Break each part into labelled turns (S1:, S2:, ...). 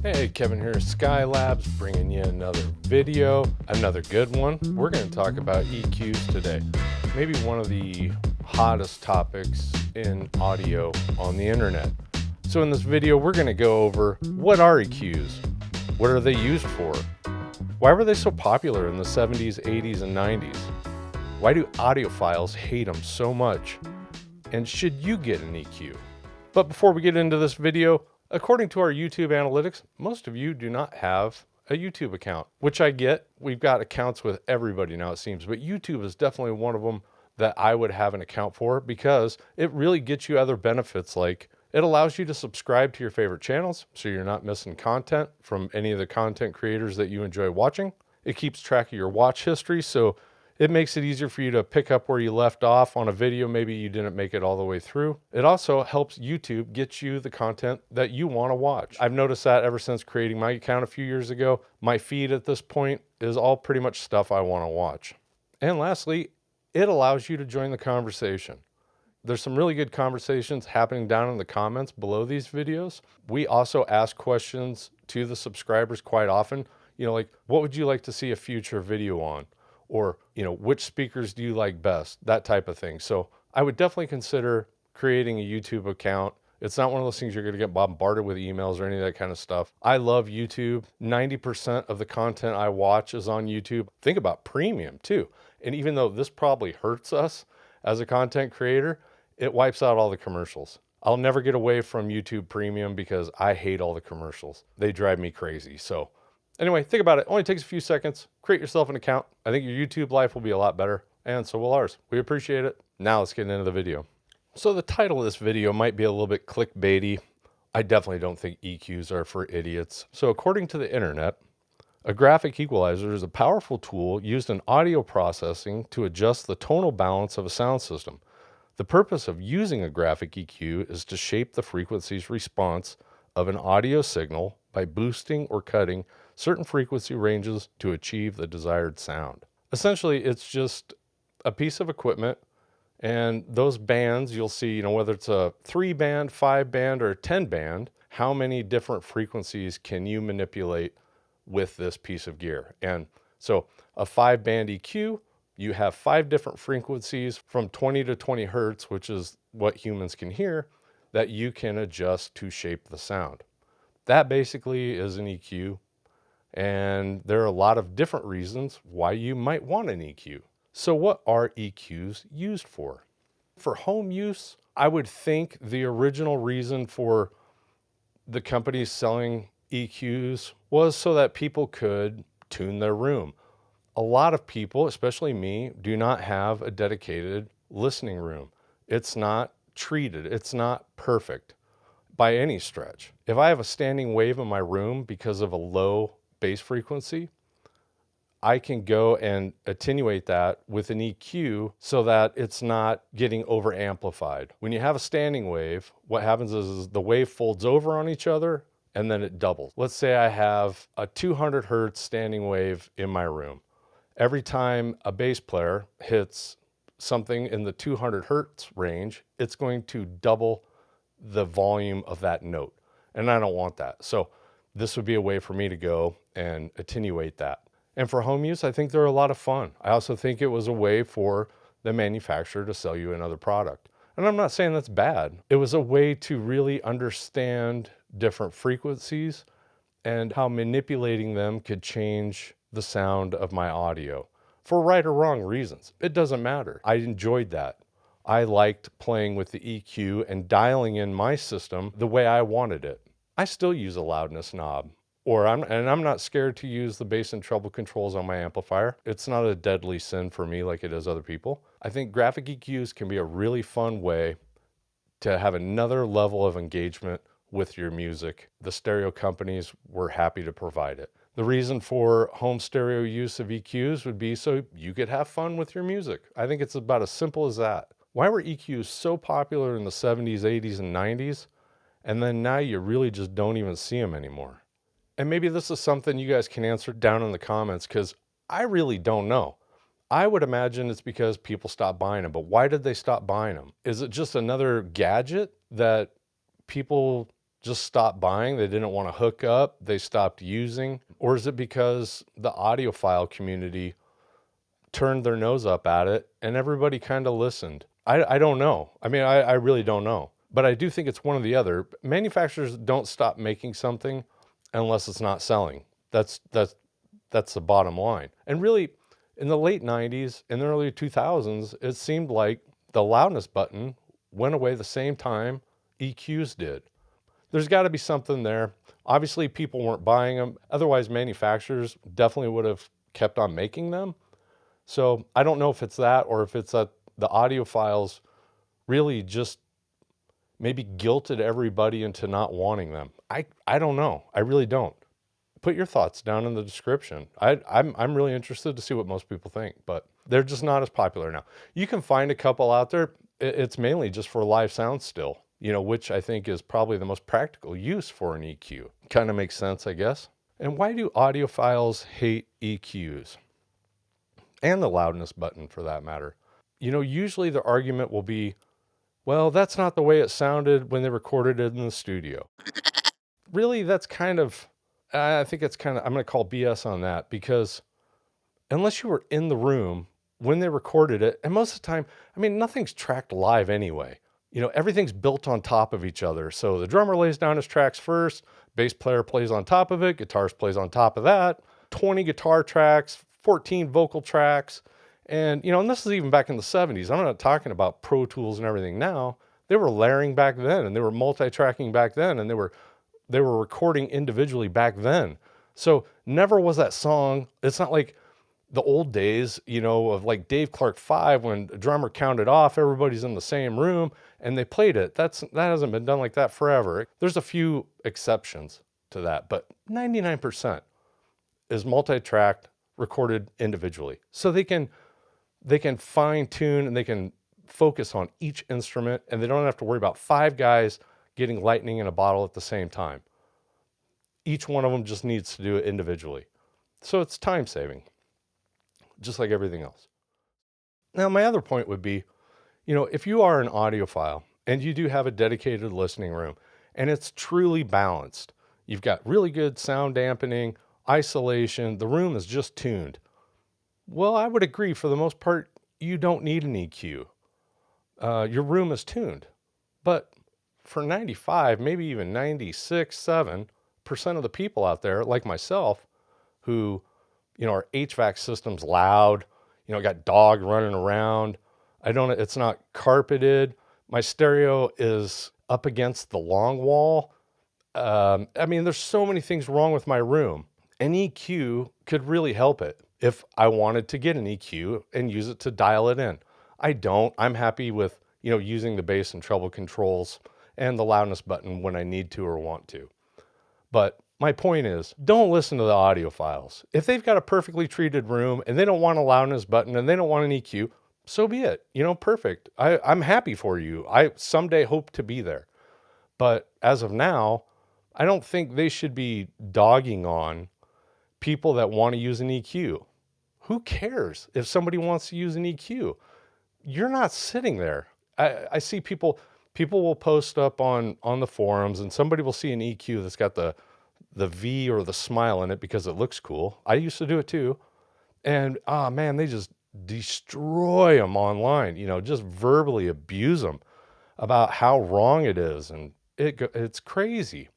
S1: Hey, Kevin here, Skylabs, bringing you another video, another good one. We're going to talk about EQs today. Maybe one of the hottest topics in audio on the internet. So in this video, we're going to go over what are EQs? What are they used for? Why were they so popular in the 70s, 80s, and 90s? Why do audiophiles hate them so much? And should you get an EQ? But before we get into this video, according to our YouTube analytics, most of you do not have a YouTube account, which I get. We've got accounts with everybody now, it seems, but YouTube is definitely one of them that I would have an account for because it really gets you other benefits, like it allows you to subscribe to your favorite channels so you're not missing content from any of the content creators that you enjoy watching. It keeps track of your watch history, so it makes it easier for you to pick up where you left off on a video. Maybe you didn't make it all the way through. It also helps YouTube get you the content that you want to watch. I've noticed that ever since creating my account a few years ago. My feed at this point is all pretty much stuff I want to watch. And lastly, it allows you to join the conversation. There's some really good conversations happening down in the comments below these videos. We also ask questions to the subscribers quite often. Like, what would you like to see a future video on? Or, which speakers do you like best? That type of thing. So I would definitely consider creating a YouTube account. It's not one of those things you're going to get bombarded with emails or any of that kind of stuff. I love YouTube. 90% of the content I watch is on YouTube. Think about premium too. And even though this probably hurts us as a content creator, it wipes out all the commercials. I'll never get away from YouTube Premium because I hate all the commercials. They drive me crazy. So anyway, think about it. Only takes a few seconds. Create yourself an account. I think your YouTube life will be a lot better, and so will ours. We appreciate it. Now let's get into the video. So the title of this video might be a little bit clickbaity. I definitely don't think EQs are for idiots. So according to the internet, a graphic equalizer is a powerful tool used in audio processing to adjust the tonal balance of a sound system. The purpose of using a graphic EQ is to shape the frequency's response of an audio signal by boosting or cutting certain frequency ranges to achieve the desired sound. Essentially, it's just a piece of equipment, and those bands, you'll see, whether it's a 3-band, 5-band, or a 10-band, how many different frequencies can you manipulate with this piece of gear? And so a 5-band EQ, you have 5 different frequencies from 20 to 20 hertz, which is what humans can hear, that you can adjust to shape the sound. That basically is an EQ. And there are a lot of different reasons why you might want an EQ. So what are EQs used for? For home use, I would think the original reason for the companies selling EQs was so that people could tune their room. A lot of people, especially me, do not have a dedicated listening room. It's not treated. It's not perfect by any stretch. If I have a standing wave in my room because of a low bass frequency, I can go and attenuate that with an EQ so that it's not getting over amplified. When you have a standing wave, what happens is the wave folds over on each other and then it doubles. Let's say I have a 200 hertz standing wave in my room. Every time a bass player hits something in the 200 hertz range, it's going to double the volume of that note. And I don't want that. So this would be a way for me to go and attenuate that. And for home use, I think they're a lot of fun. I also think it was a way for the manufacturer to sell you another product. And I'm not saying that's bad. It was a way to really understand different frequencies and how manipulating them could change the sound of my audio for right or wrong reasons. It doesn't matter. I enjoyed that. I liked playing with the EQ and dialing in my system the way I wanted it. I still use a loudness knob, I'm not scared to use the bass and treble controls on my amplifier. It's not a deadly sin for me like it is other people. I think graphic EQs can be a really fun way to have another level of engagement with your music. The stereo companies were happy to provide it. The reason for home stereo use of EQs would be so you could have fun with your music. I think it's about as simple as that. Why were EQs so popular in the 70s, 80s, and 90s? And then now you really just don't even see them anymore. And maybe this is something you guys can answer down in the comments, because I really don't know. I would imagine it's because people stopped buying them, but why did they stop buying them? Is it just another gadget that people just stopped buying? They didn't want to hook up, they stopped using? Or is it because the audiophile community turned their nose up at it and everybody kind of listened? I don't know. I mean, I really don't know. But I do think it's one or the other. Manufacturers don't stop making something unless it's not selling. That's the bottom line. And really, in the late 90s and the early 2000s, it seemed like the loudness button went away the same time EQs did. There's got to be something there. Obviously, people weren't buying them. Otherwise, manufacturers definitely would have kept on making them. So I don't know if it's that or if it's that the audiophiles really just maybe guilted everybody into not wanting them. I don't know. I really don't. Put your thoughts down in the description. I'm really interested to see what most people think, but they're just not as popular now. You can find a couple out there. It's mainly just for live sound still, which I think is probably the most practical use for an EQ. Kind of makes sense, I guess. And why do audiophiles hate EQs? And the loudness button for that matter. Usually the argument will be, well, that's not the way it sounded when they recorded it in the studio. Really, that's I think I'm going to call BS on that, because unless you were in the room when they recorded it, and most of the time, I mean, nothing's tracked live anyway. Everything's built on top of each other. So the drummer lays down his tracks first, bass player plays on top of it, guitarist plays on top of that, 20 guitar tracks, 14 vocal tracks. And this is even back in the 70s. I'm not talking about Pro Tools and everything now. They were layering back then, and they were multi-tracking back then, and they were recording individually back then. So never was that song. It's not like the old days, of like Dave Clark 5, when a drummer counted off, everybody's in the same room and they played it. That hasn't been done like that forever. There's a few exceptions to that, but 99% is multi-tracked, recorded individually. So they can fine tune and they can focus on each instrument, and they don't have to worry about 5 guys getting lightning in a bottle at the same time. Each one of them just needs to do it individually. So it's time saving, just like everything else. Now, my other point would be, if you are an audiophile and you do have a dedicated listening room and it's truly balanced, you've got really good sound dampening, isolation, the room is just tuned. Well, I would agree, for the most part, you don't need an EQ. Your room is tuned. But for 95, maybe even 96, 7% of the people out there, like myself, who, our HVAC system's loud, got dog running around. It's not carpeted. My stereo is up against the long wall. There's so many things wrong with my room. An EQ could really help it if I wanted to get an EQ and use it to dial it in. I don't. I'm happy with, using the bass and treble controls and the loudness button when I need to or want to. But my point is, don't listen to the audiophiles. If they've got a perfectly treated room and they don't want a loudness button and they don't want an EQ, so be it. Perfect. I'm happy for you. I someday hope to be there. But as of now, I don't think they should be dogging on people that want to use an EQ. Who cares if somebody wants to use an EQ? You're not sitting there. I see people will post up on the forums, and somebody will see an EQ that's got the V or the smile in it because it looks cool. I used to do it too. And man, they just destroy them online, just verbally abuse them about how wrong it is. And it's crazy.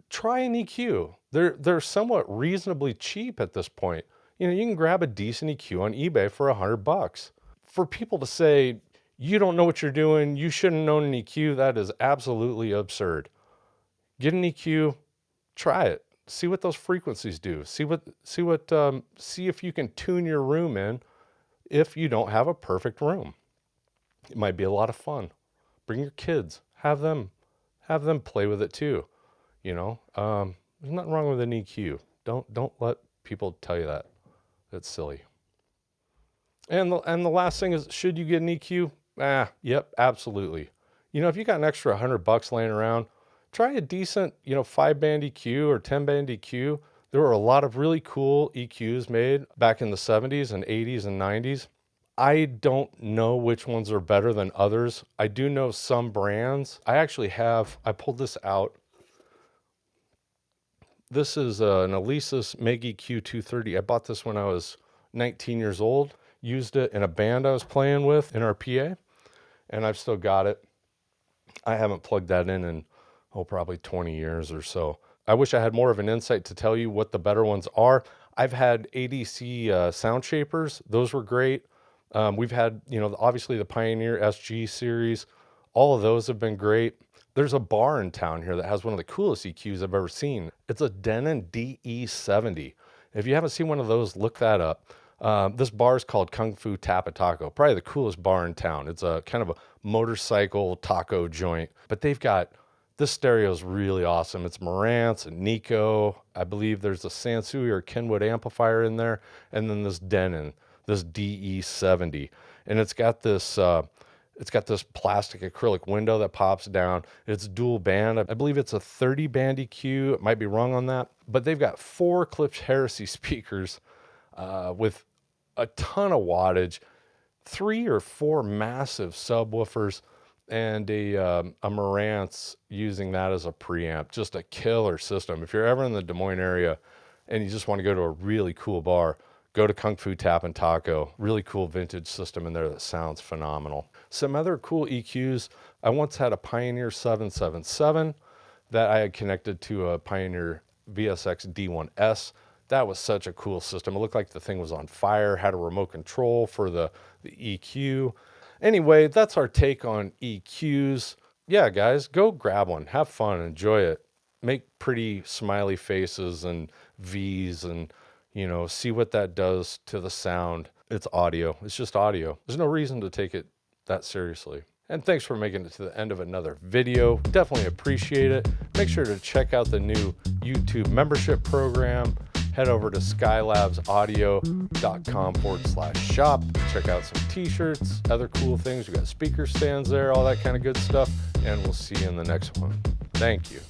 S1: Try an EQ. They're somewhat reasonably cheap at this point. You can grab a decent EQ on eBay for $100. For people to say, you don't know what you're doing, you shouldn't own an EQ, that is absolutely absurd. Get an EQ, try it. See what those frequencies do. See if you can tune your room in if you don't have a perfect room. It might be a lot of fun. Bring your kids, have them play with it too. There's nothing wrong with an EQ. Don't let people tell you that. It's silly. And the last thing is, should you get an EQ? Yep, absolutely. If you got an extra $100 laying around, try a decent, 5-band EQ or 10-band EQ. There were a lot of really cool EQs made back in the 70s and 80s and 90s. I don't know which ones are better than others. I do know some brands. I pulled this out This is an Alesis Meg EQ230. I bought this when I was 19 years old. Used it in a band I was playing with in our PA, and I've still got it. I haven't plugged that in probably 20 years or so. I wish I had more of an insight to tell you what the better ones are. I've had ADC sound shapers. Those were great. We've had, obviously the Pioneer SG series. All of those have been great. There's a bar in town here that has one of the coolest EQs I've ever seen. It's a Denon DE70. If you haven't seen one of those, look that up. This bar is called Kung Fu Tapa Taco, probably the coolest bar in town. It's a kind of a motorcycle taco joint, but this stereo is really awesome. It's Marantz and Nico. I believe there's a Sansui or Kenwood amplifier in there, and then this Denon, this DE70, and it's got this plastic acrylic window that pops down. It's dual band. I believe it's a 30 band EQ. It might be wrong on that, but they've got 4 Klipsch Heresy speakers with a ton of wattage, 3 or 4 massive subwoofers, and a Marantz using that as a preamp. Just a killer system. If you're ever in the Des Moines area and you just want to go to a really cool bar, go to Kung Fu Tap and Taco. Really cool vintage system in there that sounds phenomenal. Some other cool EQs. I once had a Pioneer 777 that I had connected to a Pioneer VSX D1S. That was such a cool system. It looked like the thing was on fire, had a remote control for the EQ. Anyway, that's our take on EQs. Yeah, guys, go grab one. Have fun. Enjoy it. Make pretty smiley faces and V's and, see what that does to the sound. It's audio. It's just audio. There's no reason to take it that seriously. And thanks for making it to the end of another video. Definitely appreciate it. Make sure to check out the new YouTube membership program. Head over to skylabsaudio.com/shop. Check out some t-shirts, other cool things. We got speaker stands there, all that kind of good stuff. And we'll see you in the next one. Thank you.